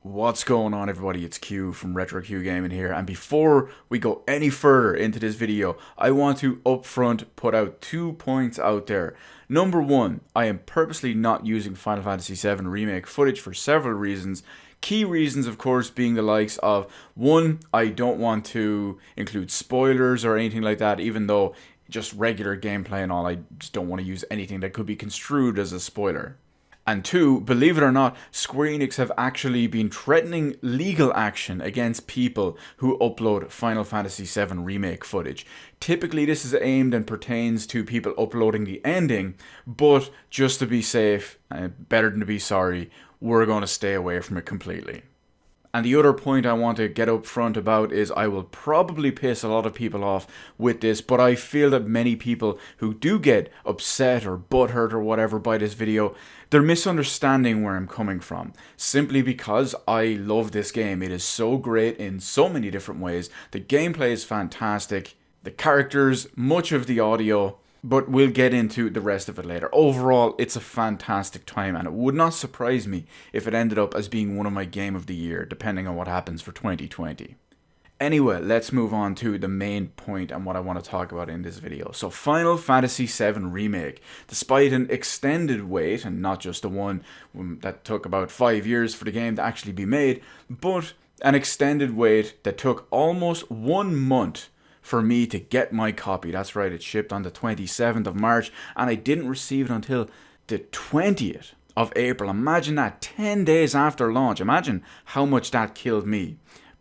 What's going on, everybody? It's Q from Retro Q Gaming here, and before we go any further into this video, I want to upfront put out 2 points out there. Number one, I am purposely not using Final Fantasy VII Remake footage for several reasons. Key reasons, of course, being the likes of, one, I don't want to include spoilers or anything like that, even though just regular gameplay and all, I just don't want to use anything that could be construed as a spoiler. And two, believe it or not, Square Enix have actually been threatening legal action against people who upload Final Fantasy VII Remake footage. Typically this is aimed and pertains to people uploading the ending, but just to be safe, better than to be sorry, we're going to stay away from it completely. And the other point I want to get up front about is I will probably piss a lot of people off with this, but I feel that many people who do get upset or butthurt or whatever by this video, they're misunderstanding where I'm coming from. Simply because I love this game. It is so great in so many different ways. The gameplay is fantastic. The characters, much of the audio, but we'll get into the rest of it later. Overall, it's a fantastic time, and it would not surprise me if it ended up as being one of my game of the year, depending on what happens for 2020. Anyway, let's move on to the main point and what I want to talk about in this video. So, Final Fantasy VII Remake. Despite an extended wait, and not just the one that took about 5 years for the game to actually be made, but an extended wait that took almost 1 month for me to get my copy. That's right, it shipped on the 27th of March, and I didn't receive it until the 20th of April. Imagine that, 10 days after launch. Imagine how much that killed me.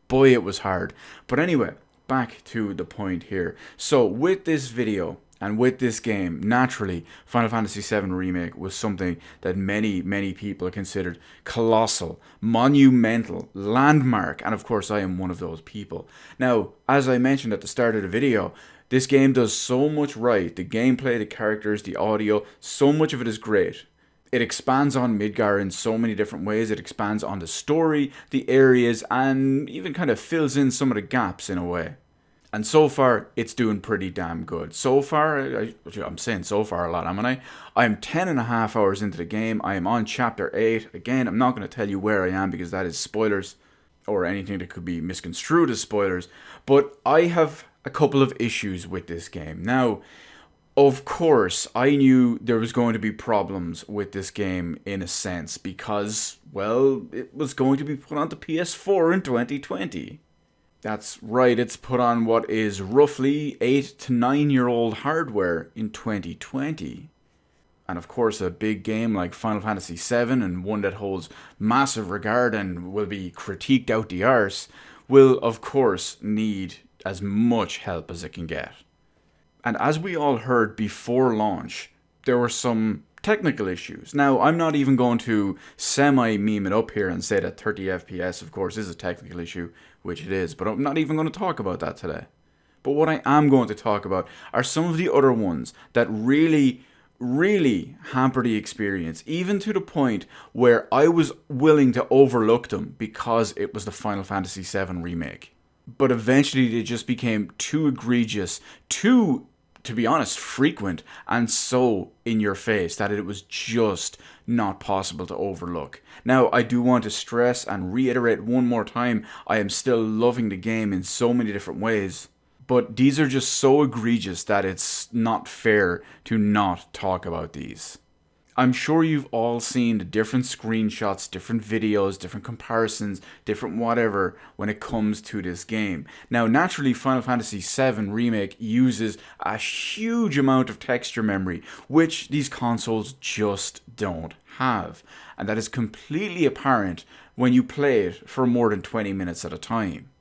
Boy, it was hard. But anyway, back to the point here. So with this video and with this game, naturally, Final Fantasy VII Remake was something that many people considered colossal, monumental, landmark, and of course I am one of those people. Now, as I mentioned at the start of the video, this game does so much right. The gameplay, the characters, the audio, so much of it is great. It expands on Midgar in so many different ways. It expands on the story, the areas, and even kind of fills in some of the gaps in a way. And so far, it's doing pretty damn good. So far, I'm saying so far a lot, am I? I'm 10.5 hours into the game. I am on chapter 8. Again, I'm not going to tell you where I am because that is spoilers or anything that could be misconstrued as spoilers. But I have a couple of issues with this game. Now, of course, I knew there was going to be problems with this game in a sense because, well, it was going to be put onto PS4 in 2020. That's right, it's put on what is roughly 8 to 9 year old hardware in 2020. And of course, a big game like Final Fantasy VII, and one that holds massive regard and will be critiqued out the arse, will of course need as much help as it can get. And as we all heard before launch, there were some technical issues. Now, I'm not even going to semi-meme it up here and say that 30 FPS, of course, is a technical issue, which it is, but I'm not even going to talk about that today. But what I am going to talk about are some of the other ones that really hamper the experience, even to the point where I was willing to overlook them because it was the Final Fantasy VII Remake. But eventually they just became too egregious, to be honest, frequent, and so in your face that it was just not possible to overlook. Now, I do want to stress and reiterate one more time, I am still loving the game in so many different ways, but these are just so egregious that it's not fair to not talk about these. I'm sure you've all seen the different screenshots, different videos, different comparisons, different whatever when it comes to this game. Now, naturally, Final Fantasy VII Remake uses a huge amount of texture memory, which these consoles just don't have. And that is completely apparent when you play it for more than 20 minutes at a time.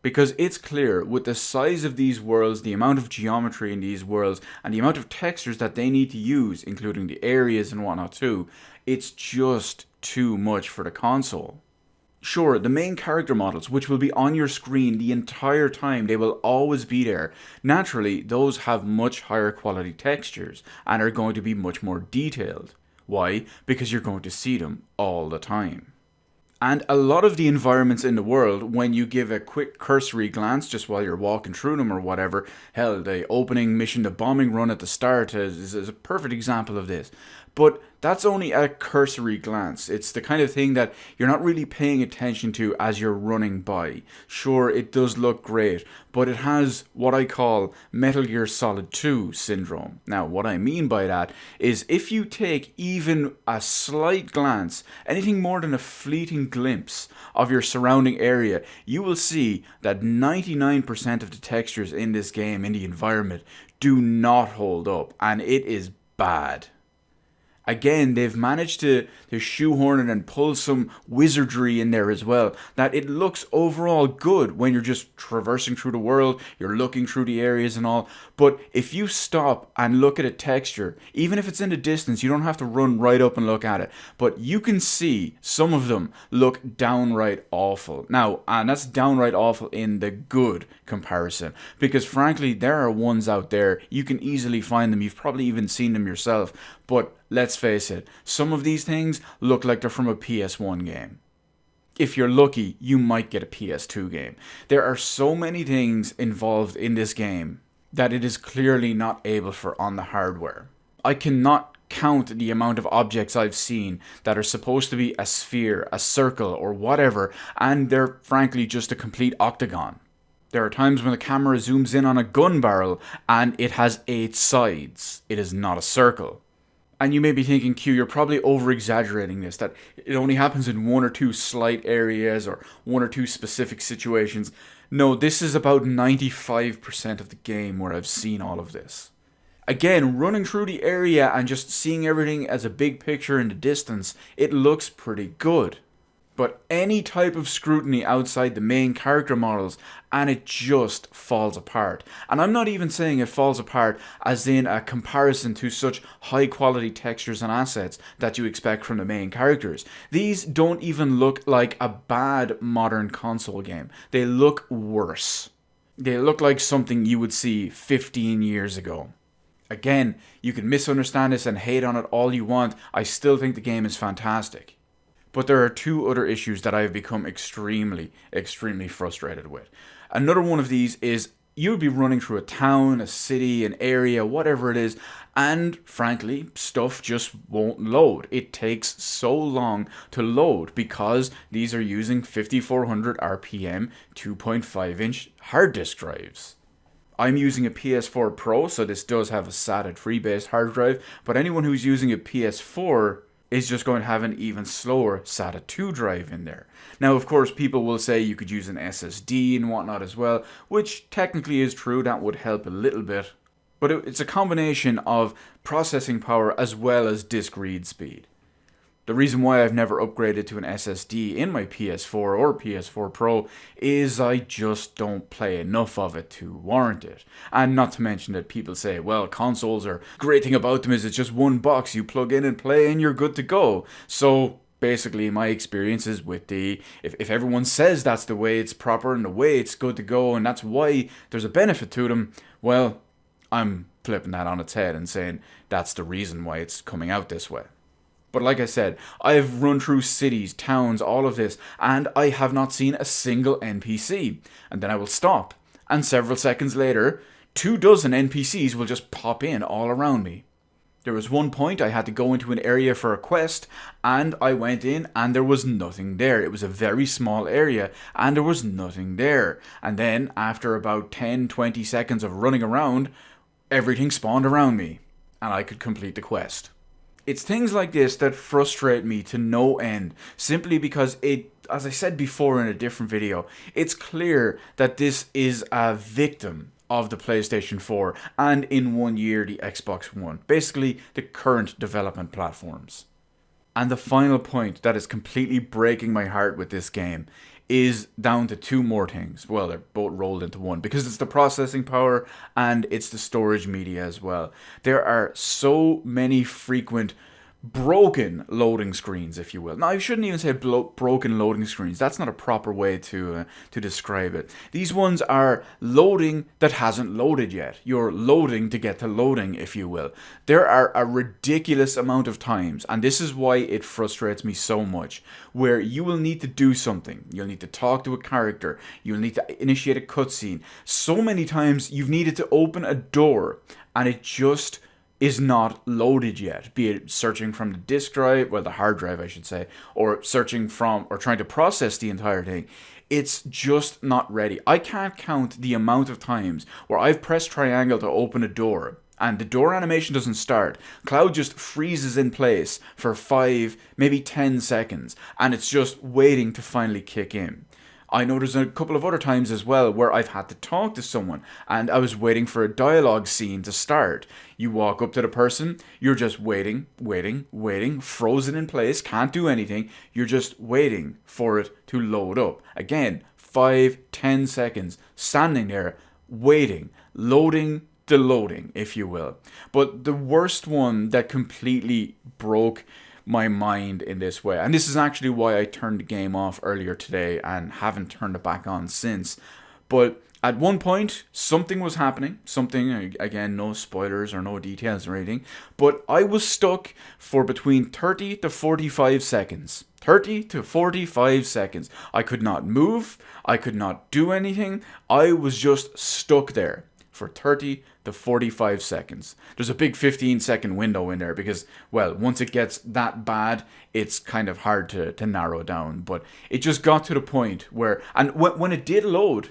Because it's clear, with the size of these worlds, the amount of geometry in these worlds, and the amount of textures that they need to use, including the areas and whatnot too, it's just too much for the console. Sure, the main character models, which will be on your screen the entire time, they will always be there. Naturally, those have much higher quality textures, and are going to be much more detailed. Why? Because you're going to see them all the time. And a lot of the environments in the world, when you give a quick cursory glance just while you're walking through them or whatever, hell, the opening mission, the bombing run at the start is a perfect example of this. but that's only at a cursory glance. It's the kind of thing that you're not really paying attention to as you're running by. Sure, it does look great, but it has what I call Metal Gear Solid 2 syndrome. Now, what I mean by that is if you take even a slight glance, anything more than a fleeting glimpse of your surrounding area, you will see that 99% of the textures in this game, in the environment, do not hold up, and it is bad. Again, they've managed to shoehorn it and pull some wizardry in there as well, that it looks overall good when you're just traversing through the world, you're looking through the areas and all. But if you stop and look at a texture, even if it's in the distance, you don't have to run right up and look at it, but you can see some of them look downright awful. Now, and that's downright awful in the good comparison, because frankly, there are ones out there, you can easily find them, you've probably even seen them yourself, but let's face it, some of these things look like they're from a PS1 game. If you're lucky, you might get a PS2 game. There are so many things involved in this game that it is clearly not able for on the hardware. I cannot count the amount of objects I've seen that are supposed to be a sphere, a circle, or whatever, and they're frankly just a complete octagon. There are times when the camera zooms in on a gun barrel and it has 8 sides. It is not a circle. And you may be thinking, Q, you're probably over-exaggerating this, that it only happens in 1 or 2 slight areas or 1 or 2 specific situations. No, this is about 95% of the game where I've seen all of this. Again, running through the area and just seeing everything as a big picture in the distance, it looks pretty good. But any type of scrutiny outside the main character models, and it just falls apart. And I'm not even saying it falls apart as in a comparison to such high quality textures and assets that you expect from the main characters. These don't even look like a bad modern console game. They look worse. They look like something you would see 15 years ago. Again, you can misunderstand this and hate on it all you want. I still think the game is fantastic. But there are 2 other issues that I have become extremely frustrated with. Another one of these is you would be running through a town, a city, an area, whatever it is, and frankly, stuff just won't load. It takes so long to load because these are using 5400 RPM 2.5-inch hard disk drives. I'm using a PS4 Pro, so this does have a SATA 3-based hard drive, but anyone who's using a PS4 is just going to have an even slower SATA 2 drive in there. Now, of course, people will say you could use an SSD and whatnot as well, which technically is true, that would help a little bit. But it's a combination of processing power as well as disk read speed. The reason why I've never upgraded to an SSD in my PS4 or PS4 Pro is I just don't play enough of it to warrant it. And not to mention that people say, well, consoles are, great thing about them is it's just one box, you plug in and play and you're good to go. So basically my experience is with if everyone says that's the way it's proper and the way it's good to go and that's why there's a benefit to them, well, I'm flipping that on its head and saying that's the reason why it's coming out this way. But like I said, I have run through cities, towns, all of this, and I have not seen a single NPC. And then I will stop, and several seconds later, 24 NPCs will just pop in all around me. There was one point I had to go into an area for a quest, and I went in and there was nothing there. It was a very small area, and there was nothing there. And then, after about 10-20 seconds of running around, everything spawned around me, and I could complete the quest. It's things like this that frustrate me to no end, simply because it, as I said before in a different video, it's clear that this is a victim of the PlayStation 4 and in 1 year the Xbox One, basically the current development platforms. And the final point that is completely breaking my heart with this game is down to 2 more things. Well, they're both rolled into one because it's the processing power and it's the storage media as well. There are so many frequent broken loading screens, if you will. Now, I shouldn't even say broken loading screens. That's not a proper way to describe it. These ones are loading that hasn't loaded yet. You're loading to get to loading, if you will. There are a ridiculous amount of times, and this is why it frustrates me so much, where you will need to do something. You'll need to talk to a character. You'll need to initiate a cutscene. So many times you've needed to open a door, and it just is not loaded yet, be it searching from the disk drive, well, the hard drive, I should say, or searching from, or trying to process the entire thing. It's just not ready. I can't count the amount of times where I've pressed triangle to open a door and the door animation doesn't start. Cloud just freezes in place for 5, maybe 10 seconds, and it's just waiting to finally kick in. I know there's a couple of other times as well where I've had to talk to someone and I was waiting for a dialogue scene to start. You walk up to the person, you're just waiting, frozen in place, can't do anything. You're just waiting for it to load up. Again, 5, 10 seconds, standing there, waiting, loading, deloading, if you will. But the worst one that completely broke my mind in this way, and this is actually why I turned the game off earlier today and haven't turned it back on since, but at one point something was happening, something, again, no spoilers or no details or anything, but I was stuck for between 30 to 45 seconds. 30 to 45 seconds. I could not move, I could not do anything, I was just stuck there for 30 to 45 seconds. There's a big 15-second window in there because, well, once it gets that bad, it's kind of hard to narrow down. But it just got to the point where, and when it did load,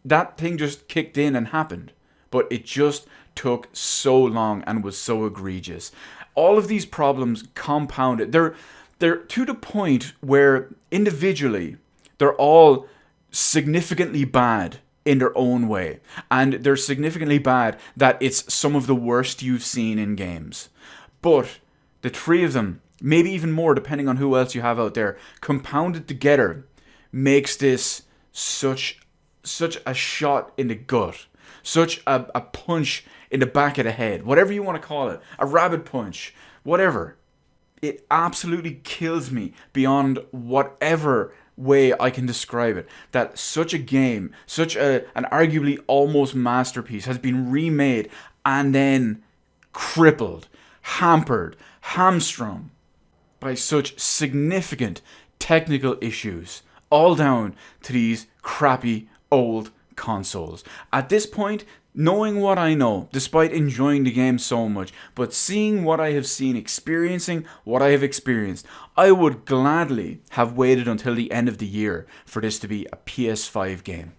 that thing just kicked in and happened. But it just took so long and was so egregious. All of these problems compounded. They're to the point where individually, they're all significantly bad in their own way, and they're significantly bad that it's some of the worst you've seen in games. But the three of them, maybe even more depending on who else you have out there, compounded together makes this such a shot in the gut, such a punch in the back of the head, whatever you want to call it, a rabbit punch, whatever. It absolutely kills me beyond whatever way I can describe it, that such a game, such an arguably almost masterpiece has been remade and then crippled, hampered, hamstrung by such significant technical issues, all down to these crappy old consoles. At this point, knowing what I know, despite enjoying the game so much, but seeing what I have seen, experiencing what I have experienced, I would gladly have waited until the end of the year for this to be a PS5 game.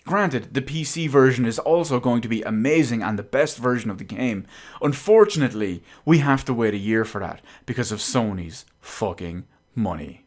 Granted, the PC version is also going to be amazing and the best version of the game. Unfortunately, we have to wait a year for that because of Sony's fucking money.